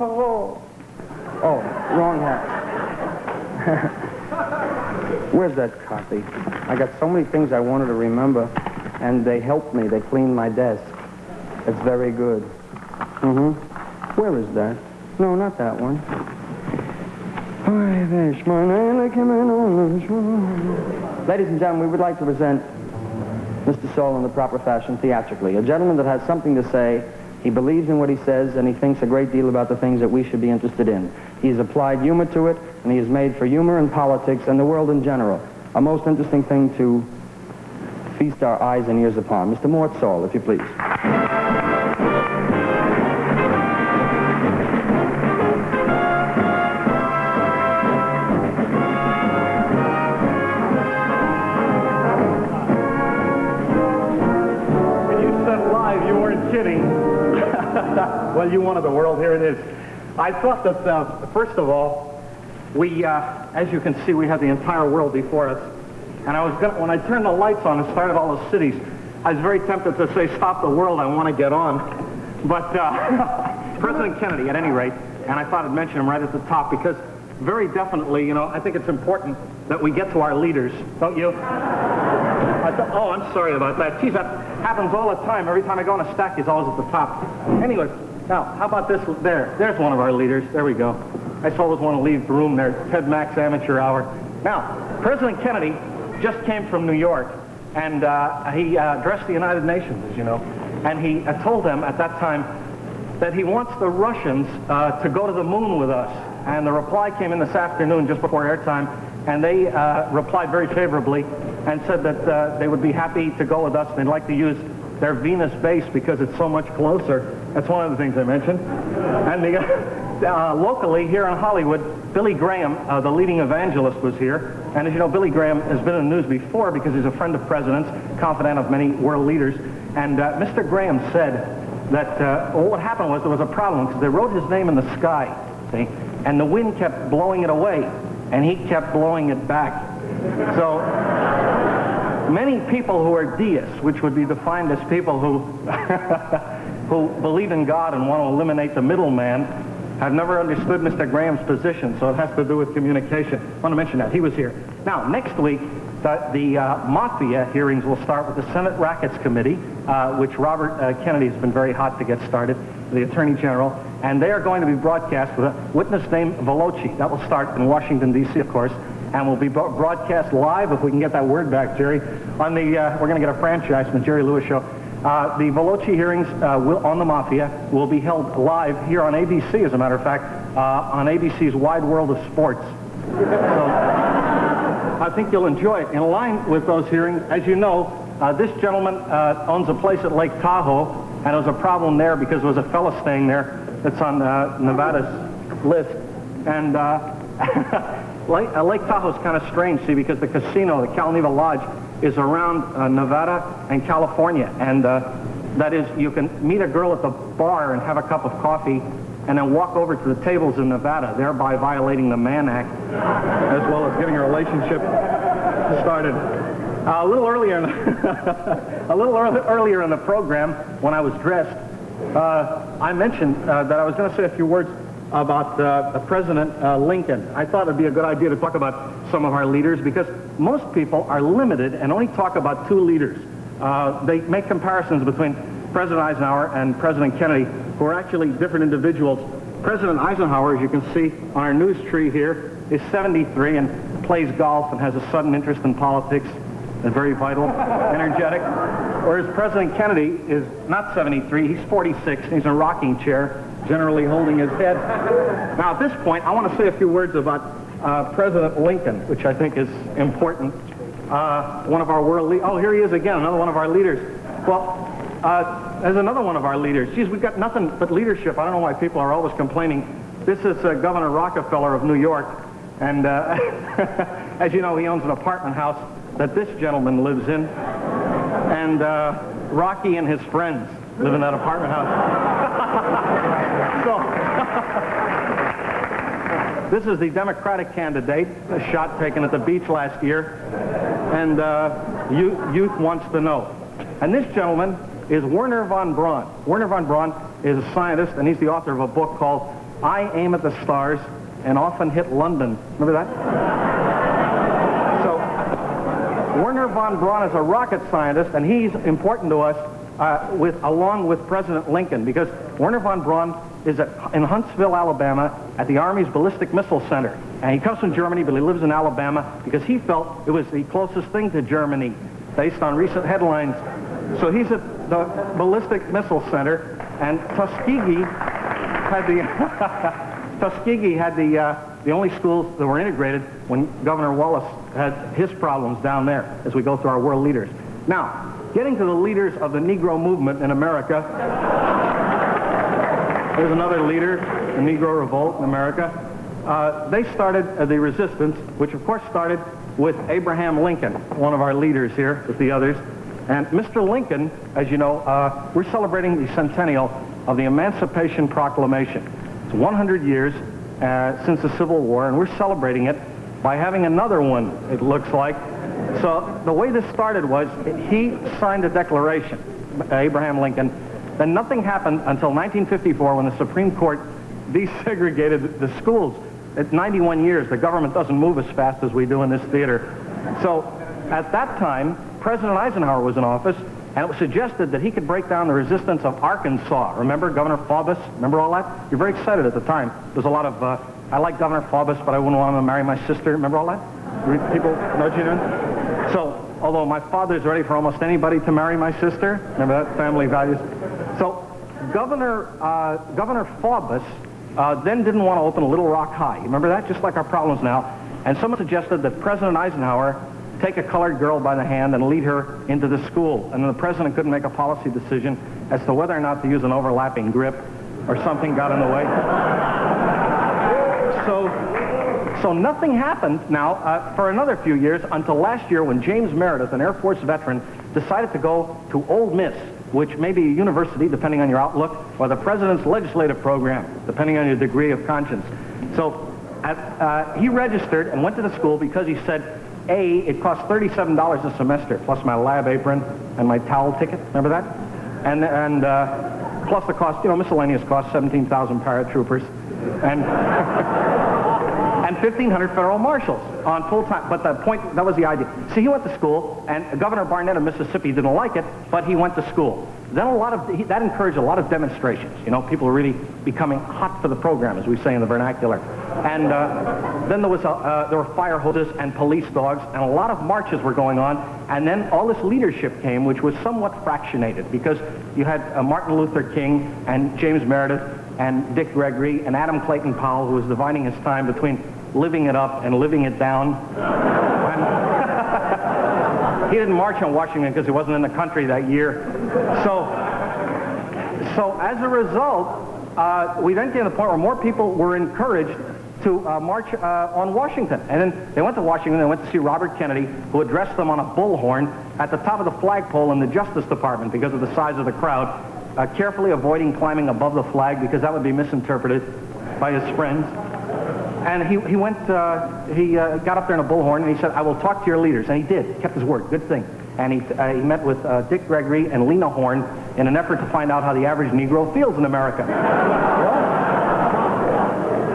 favor. Oh, wrong hat. Where's that copy? I got so many things I wanted to remember, and they helped me. They cleaned my desk. It's very good. Where is that? No, not that one. Ladies and gentlemen, we would like to present Mr. Sahl in the proper fashion, theatrically. A gentleman that has something to say. He believes in what he says, and he thinks a great deal about the things that we should be interested in. He's applied humor to it, and he is made for humor and politics and the world in general. A most interesting thing to feast our eyes and ears upon. Mr. Mort Sahl, if you please. Well, you wanted the world. Here it is. I thought that, first of all, we, as you can see, we have the entire world before us. And I was going when I turned the lights on and started all the cities, I was very tempted to say, stop the world, I want to get on. But President Kennedy, at any rate, and I thought I'd mention him right at the top, because very definitely, you know, I think it's important that we get to our leaders, don't you? Oh, I'm sorry about that. Geez, that happens all the time. Every time I go on a stack, he's always at the top. Anyway, now, how about this there? There's one of our leaders. There we go. I always want to leave the room there. Ted Mack's amateur hour. Now, President Kennedy just came from New York, and he addressed the United Nations, as you know, and he told them at that time that he wants the Russians to go to the moon with us. And the reply came in this afternoon just before airtime, and they replied very favorably and said that they would be happy to go with us, and they'd like to use their Venus base because it's so much closer. That's one of the things I mentioned. And locally here in Hollywood, Billy Graham, the leading evangelist, was here. And as you know, Billy Graham has been in the news before because he's a friend of presidents, confidant of many world leaders. And Mr. Graham said that well, what happened was there was a problem because they wrote his name in the sky, see, and the wind kept blowing it away, and he kept blowing it back. So many people who are deists, which would be defined as people who who believe in God and want to eliminate the middleman, have never understood Mr. Graham's position, so it has to do with communication. I want to mention that. He was here. Now, next week, the Mafia hearings will start with the Senate Rackets Committee, which Robert Kennedy has been very hot to get started, the Attorney General, and they are going to be broadcast with a witness named Veloci. That will start in Washington, D.C., of course, and will be broadcast live, if we can get that word back, Jerry, on the, we're going to get a franchise from the Jerry Lewis Show. The Veloci hearings on the Mafia will be held live here on ABC, as a matter of fact, on ABC's Wide World of Sports. So I think you'll enjoy it. In line with those hearings, as you know, this gentleman owns a place at Lake Tahoe, and there was a problem there because there was a fella staying there that's on Nevada's list. And Lake Tahoe's kind of strange, see, because the casino, the Calneva Lodge, is around Nevada and California. And that is, you can meet a girl at the bar and have a cup of coffee and then walk over to the tables in Nevada, thereby violating the Mann Act, as well as getting a relationship started. A little earlier in the program, when I was dressed, I mentioned that I was going to say a few words about President Lincoln. I thought it'd be a good idea to talk about some of our leaders because most people are limited and only talk about two leaders. They make comparisons between President Eisenhower and President Kennedy, who are actually different individuals. President Eisenhower, as you can see on our news tree here, is 73 and plays golf and has a sudden interest in politics and very vital, energetic. Whereas President Kennedy is not 73, he's 46, and he's in a rocking chair, generally holding his head. Now, at this point, I want to say a few words about President Lincoln, which I think is important. One of our world leaders. Oh, here he is again, another one of our leaders. Well, there's another one of our leaders. Geez, we've got nothing but leadership. I don't know why people are always complaining. This is Governor Rockefeller of New York, and as you know, he owns an apartment house that this gentleman lives in, and Rocky and his friends live in that apartment house. So, this is the Democratic candidate, a shot taken at the beach last year, and youth wants to know. And this gentleman is Wernher von Braun. Wernher von Braun is a scientist, and he's the author of a book called I aim at the stars and often hit London. Remember that? So, Wernher von Braun is a rocket scientist, and he's important to us along with President Lincoln, because Wernher von Braun is in Huntsville, Alabama, at the Army's Ballistic Missile Center. And he comes from Germany, but he lives in Alabama because he felt it was the closest thing to Germany, based on recent headlines. So he's at the Ballistic Missile Center, and Tuskegee had the only schools that were integrated when Governor Wallace had his problems down there, as we go through our world leaders. Now, getting to the leaders of the Negro movement in America, there's another leader, the Negro Revolt in America. They started the resistance, which of course started with Abraham Lincoln, one of our leaders here with the others. And Mr. Lincoln, as you know, we're celebrating the centennial of the Emancipation Proclamation. It's 100 years since the Civil War, and we're celebrating it by having another one, it looks like. So the way this started was he signed a declaration, Abraham Lincoln. Then nothing happened until 1954 when the Supreme Court desegregated the schools. At 91 years, the government doesn't move as fast as we do in this theater. So at that time, President Eisenhower was in office, and it was suggested that he could break down the resistance of Arkansas. Remember Governor Faubus? Remember all that? You're very excited at the time. There's a lot of, I like Governor Faubus, but I wouldn't want him to marry my sister. Remember all that? People know what you know? So, although my father's ready for almost anybody to marry my sister, remember that? Family values. So, Governor Faubus then didn't want to open Little Rock High. You remember that? Just like our problems now. And someone suggested that President Eisenhower take a colored girl by the hand and lead her into the school. And the president couldn't make a policy decision as to whether or not to use an overlapping grip or something got in the way. So nothing happened now for another few years until last year when James Meredith, an Air Force veteran, decided to go to Ole Miss, which may be a university, depending on your outlook, or the president's legislative program, depending on your degree of conscience. So he registered and went to the school because he said, A, it costs $37 a semester, plus my lab apron and my towel ticket. Remember that? And plus the cost, miscellaneous costs, 17,000 paratroopers, and 1,500 federal marshals on full time. But the point, that was the idea. See, he went to school, and Governor Barnett of Mississippi didn't like it, but he went to school. Then that encouraged a lot of demonstrations. People were really becoming hot for the program, as we say in the vernacular. And then there were fire hoses and police dogs, and a lot of marches were going on. And then all this leadership came, which was somewhat fractionated, because you had Martin Luther King and James Meredith and Dick Gregory and Adam Clayton Powell, who was dividing his time between living it up and living it down. He didn't march on Washington because he wasn't in the country that year. So as a result, we then came to the point where more people were encouraged to march on Washington. And then they went to Washington, they went to see Robert Kennedy, who addressed them on a bullhorn at the top of the flagpole in the Justice Department because of the size of the crowd, carefully avoiding climbing above the flag because that would be misinterpreted by his friends. And he got up there in a bullhorn and he said, I will talk to your leaders. And he did, kept his word, good thing. And he met with Dick Gregory and Lena Horne in an effort to find out how the average Negro feels in America.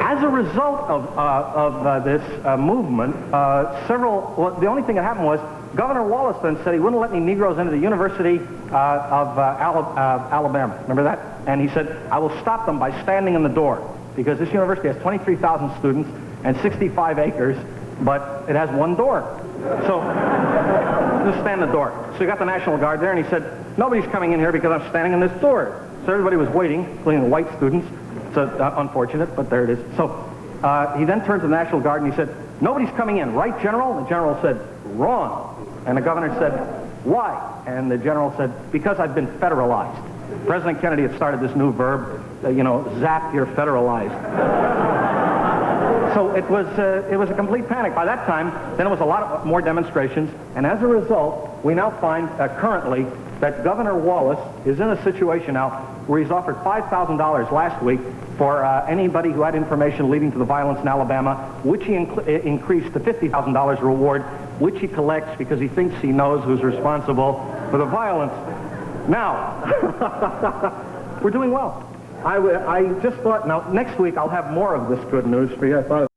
As a result of this movement, the only thing that happened was Governor Wallace then said he wouldn't let any Negroes into the University of Alabama. Remember that? And he said, I will stop them by standing in the door, because this university has 23,000 students and 65 acres, but it has one door. So just stand in the door. So he got the National Guard there, and he said, nobody's coming in here because I'm standing in this door. So everybody was waiting, including the white students. So unfortunate, but there it is. So he then turned to the National Guard and he said, nobody's coming in, right, General? And the General said, wrong. And the governor said, why? And the General said, because I've been federalized. President Kennedy had started this new verb, zap, you're federalized. So it was a complete panic. By that time, then it was a lot more demonstrations, and as a result, we now find currently that Governor Wallace is in a situation now where he's offered $5,000 last week for anybody who had information leading to the violence in Alabama, which he increased to $50,000 reward, which he collects because he thinks he knows who's responsible for the violence. Now, we're doing well. I just thought, now, next week I'll have more of this good news for you. I thought